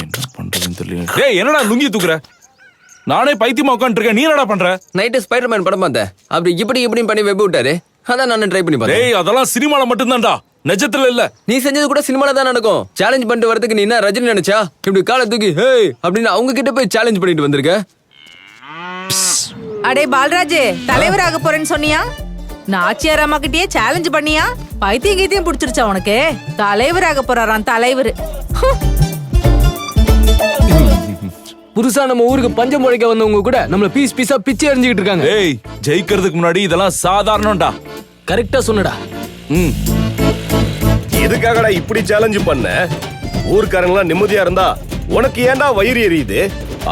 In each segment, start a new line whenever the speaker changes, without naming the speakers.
என்ன பண்றதுன்னு தெரியல. டேய் என்னடா லுங்கி தூக்குற? நானே பைத்தியமா உட்காந்துருக்கேன், நீ என்னடா பண்ற?
நைட்டு ஸ்பைடர்மேன் படம் பார்த்தேன். அப்படி இப்படி பண்ணி வெப் விட்டாரு. அதான் நான் ட்ரை பண்ணி பார்த்தேன்.
டேய் அதெல்லாம் சினிமால மட்டும்தான்டா, நிஜத்துல இல்ல.
நீ செஞ்சது கூட சினிமால தான் நடக்கும். சேலஞ்ச் பண்ணிட்டு வரதுக்கு நீ என்ன ரஜினி நினைச்சா? இப்படி காலை தூக்கி ஹே அப்படின்னு அவங்க கிட்ட போய் சேலஞ்ச் பண்ணிட்டு வந்திருக்க.
அடே பால்ராஜ், தலைவராக போறேன்னு சொன்னியா? நாச்சியார் அம்மா கிட்டயே சேலஞ்ச் பண்ணியா? பைத்தியம் கீத்தியம் பிடிச்சிருச்சா உனக்கு? தலைவராக போறாராம் தலைவர்.
புதுசா நம்ம ஊருக்கு பஞ்சம் முளைக்க வந்தவங்க கூட நம்மள பீஸ் பீஸா பிச்சை எறிஞ்சிட்டு இருக்காங்க.
ஏய் ஜெயிக்கிறதுக்கு முன்னாடி இதெல்லாம் சாதாரணம்டா.
கரெக்டா சொன்னடா.
எதுக்காகடா இப்படி சேலஞ்ச் பண்ண? ஊர்க்காரங்களாம் நிம்மதியா இருந்தா உனக்கு ஏன்டா வயிறு எரியுது?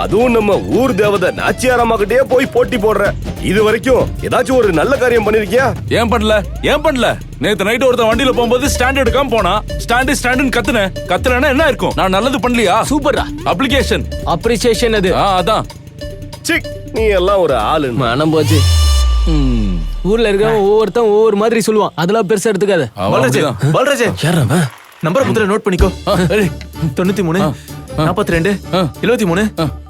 அதுவும் நம்ம ஊர் தேவதை நாச்சியார் அம்மா கிட்டே போய் போட்டி போடுற. இது வரைக்கும் ஏதாச்சும் ஒரு நல்ல காரியம் பண்ணிருக்கியா?
ஏன் பண்ணல? நேத்து நைட் ஒருத்தன் வண்டியில போகும்போது ஸ்டாண்ட் எடுக்காம போனா. ஸ்டாண்டுன்னு கத்துனா என்ன இருக்கும்? நான் நல்லது பண்ணலையா?
சூப்பர்டா.
அப்ளிகேஷன்
அப்ரிசியேஷன் அது.
அதான்.
சிக், நீ எல்லாம் ஒரு ஆளு.
மனம் போச்சு. ஊர்ல இருக்கவன் ஒவ்வொருத்தன் ஒவ்வொரு மாதிரி சொல்லுவான். அதெல்லாம் பெருசா எடுத்துக்காத.
பால்ராஜ்
யாரா
நம்பர் முதல்ல நோட் பண்ணிக்கோ. 93 42 73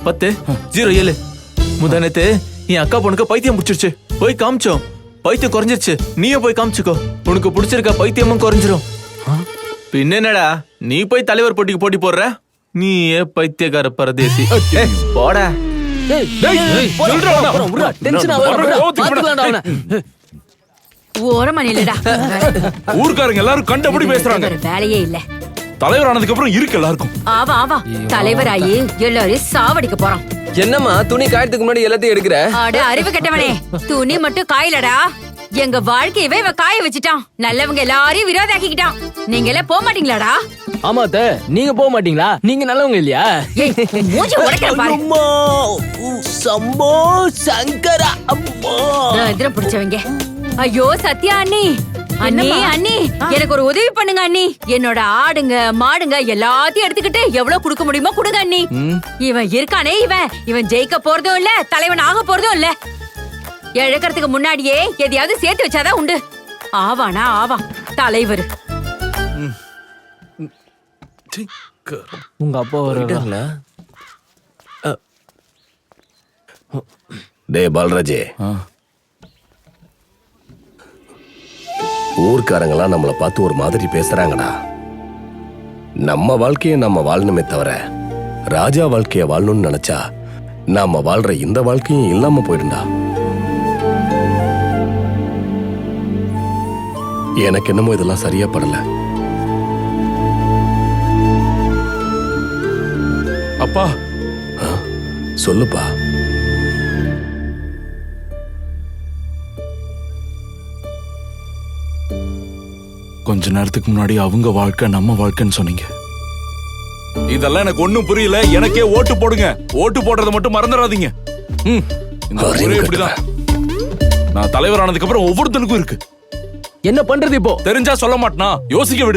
10 07. முந்தானத்து என் அக்கா பொண்ணுக்கு பைத்தியம் பிடிச்சிருச்சு. போய் காமிச்சோம், பைத்தியம் குறைஞ்சிருச்சு. நீயும் போய் காமிச்சுக்கோ, உனக்கு பிடிச்சிருக்க பைத்தியமும் குறைஞ்சிரும். பின்ன என்னடா நீ போய் தலைவர் போட்டிக்கு போட்டி போடுற? நீ பைத்தியக்கார பரதேசி. போடா.
ஊர்க்காரங்க எல்லாரும் கண்டபடி பேசுறாங்க.
வேலையே இல்ல.
தலைவர் ஆனதுக்கு அப்புறம் இருக்கு எல்லாருக்கும்.
ஆவா தலைவராயி எல்லாரையும் சாவடிக்க போறான்.
என்னம்மா துணி காயத்துக்கு முன்னாடி எல்லாத்தையும் எடுக்கிற?
அட அறிவு கெட்டவனே, துணி மட்டும் காயலடா, எங்க வாழ்க்கையவே இவ காய வச்சுட்டான். நல்லவங்க எல்லாரையும் விரோதாக்கிக்கிட்டான். நீங்க எல்லாம் போக மாட்டீங்களாடா?
ஆமா அத்த, நீங்க போக மாட்டீங்களா? நீங்க நல்லவங்க இல்லையா?
மூஞ்சி உடைக்கிற பாரு.
சம்போ சங்கரா அம்மா
எதிரம் பிடிச்சவங்க. ஐயோ சத்யா அண்ணி, அண்ணி எனக்கு ஒரு உதவி பண்ணுங்க அண்ணி. என்னோட ஆடுங்க மாடுங்க எல்லாத்தையும் எடுத்துக்கிட்டு எவ்வளவு குடுக்க முடியுமோ குடுங்க அண்ணி. இவன் இருக்கானே, இவன் ஜெயிக்க போறதும் இல்ல, தலைவன் ஆக போறதும் இல்ல. இழக்கிறதுக்கு முன்னாடியே எதையாவது சேர்த்து வச்சாதான் உண்டு. ஆவானா ஆவா தலைவர்.
உங்க அப்பா வருவாங்களா?
டே பால்ராஜே, ஊர்க்காரங்களாம் நம்மளை பார்த்து ஒரு மாதிரி பேசுறாங்கடா. நம்ம வாழ்க்கைய நம்ம வாழணுமே தவிர ராஜா வாழ்க்கைய வாழணும்னு நினைச்சா நாம வாழ்ற இந்த வாழ்க்கையும் இல்லாம போயிடும்டா. எனக்கு என்னமோ இதெல்லாம் சரியா படல.
அப்பா
சொல்லுப்பா.
கொஞ்ச நேரத்துக்கு முன்னாடி அவங்க வாழ்க்கை நம்ம வாழ்க்கைன்னு சொன்னீங்க. இதெல்லாம் எனக்கு ஒண்ணும் புரியல. எனக்கே ஓட்டு போடுங்க. ஓட்டு போடுறத மட்டும் மறந்துடாதீங்க. இந்த ஊரே இப்படிதான். நான் தலைவர் ஆனதுக்கு அப்புறம் ஒவ்வொருத்தனுக்கும் இருக்கு.
என்ன பண்றது இப்போ?
தெரிஞ்சா சொல்ல மாட்டேனா? யோசிக்க விடு.